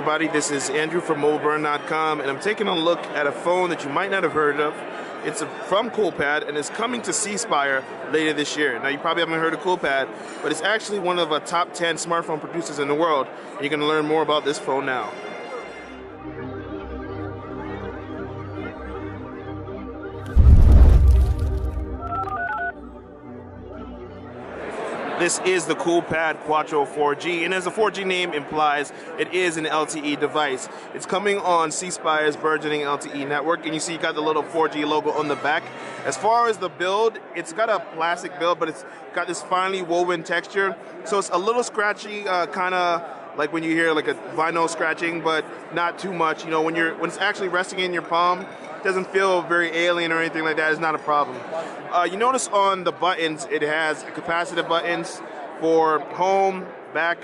everybody, this is Andrew from mobileburn.com, and I'm taking a look at a phone that you might not have heard of. It's from Coolpad, and it's coming to C Spire later this year. Now, you probably haven't heard of Coolpad, but it's actually one of the top 10 smartphone producers in the world, and you're going to learn more about this phone now. This is the Coolpad Quattro 4G, and as the 4G name implies, it is an LTE device. It's coming on C Spire's burgeoning LTE network, and you see you got the little 4G logo on the back. As far as the build, it's got a plastic build, but it's got this finely woven texture, so it's a little scratchy, kind of like when you hear like a vinyl scratching, but not too much. You know, when it's actually resting in your palm, it doesn't feel very alien or anything like that. It's not a problem. You notice on the buttons, it has capacitive buttons for home, back,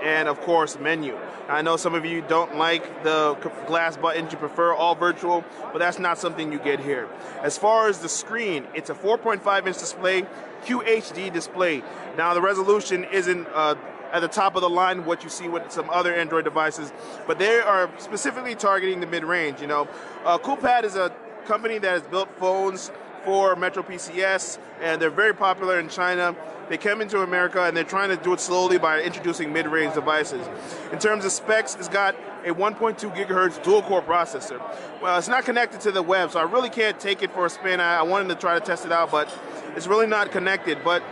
and of course menu. I know some of you don't like the glass buttons, you prefer all virtual, but that's not something you get here. As far as the screen, it's a 4.5-inch display, QHD display. Now the resolution isn't at the top of the line what you see with some other Android devices, but they are specifically targeting the mid-range. You know, Coolpad is a company that has built phones for Metro PCS, and they're very popular in China. They came into America, and they're trying to do it slowly by introducing mid-range devices. In terms of specs, it's got a 1.2 gigahertz dual-core processor. Well, it's not connected to the web, so I really can't take it for a spin. I wanted to try to test it out, but it's really not connected. But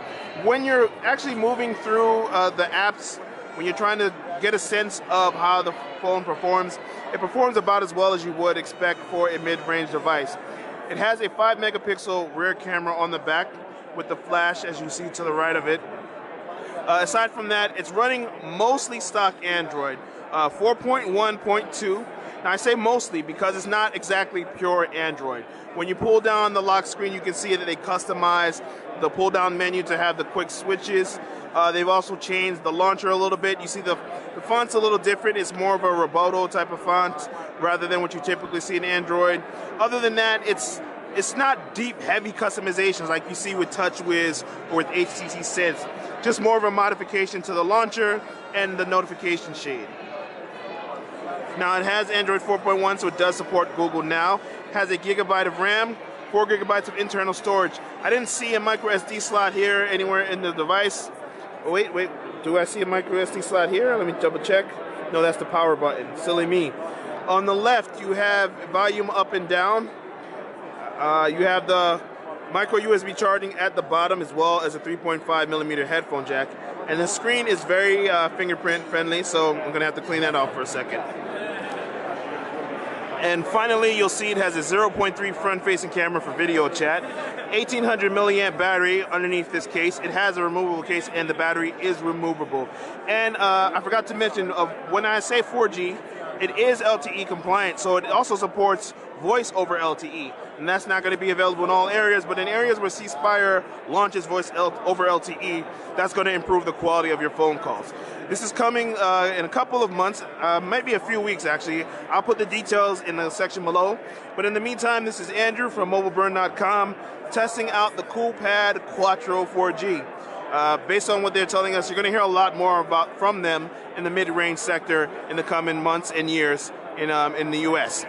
when you're actually moving through the apps, when you're trying to get a sense of how the phone performs, it performs about as well as you would expect for a mid-range device. It has a 5-megapixel rear camera on the back with the flash, as you see to the right of it. Aside from that, it's running mostly stock Android, 4.1.2. Now, I say mostly because it's not exactly pure Android. When you pull down the lock screen, you can see that they customize the pull-down menu to have the quick switches. They've also changed the launcher a little bit. You see the font's a little different. It's more of a Roboto type of font rather than what you typically see in Android. Other than that, it's not deep, heavy customizations like you see with TouchWiz or with HTC Sense. Just more of a modification to the launcher and the notification shade. Now, it has Android 4.1, so it does support Google Now. It has a gigabyte of RAM, 4 gigabytes of internal storage. I didn't see a micro SD slot here anywhere in the device. Oh, wait, do I see a micro SD slot here? Let me double check. No, that's the power button. Silly me. On the left, you have volume up and down. You have the micro USB charging at the bottom, as well as a 3.5 millimeter headphone jack. And the screen is very fingerprint friendly, so I'm going to have to clean that off for a second. And finally, you'll see it has a 0.3 front-facing camera for video chat, 1800 milliamp battery underneath this case. It has a removable case, and the battery is removable. And I forgot to mention, when I say 4G, it is LTE compliant, so it also supports voice over LTE. And that's not going to be available in all areas, but in areas where C Spire launches voice over LTE, that's going to improve the quality of your phone calls. This is coming in a couple of months, maybe a few weeks actually. I'll put the details in the section below. But in the meantime, this is Andrew from mobileburn.com testing out the Coolpad Quattro 4G. Based on what they're telling us, you're going to hear a lot more from them in the mid-range sector in the coming months and years in the US.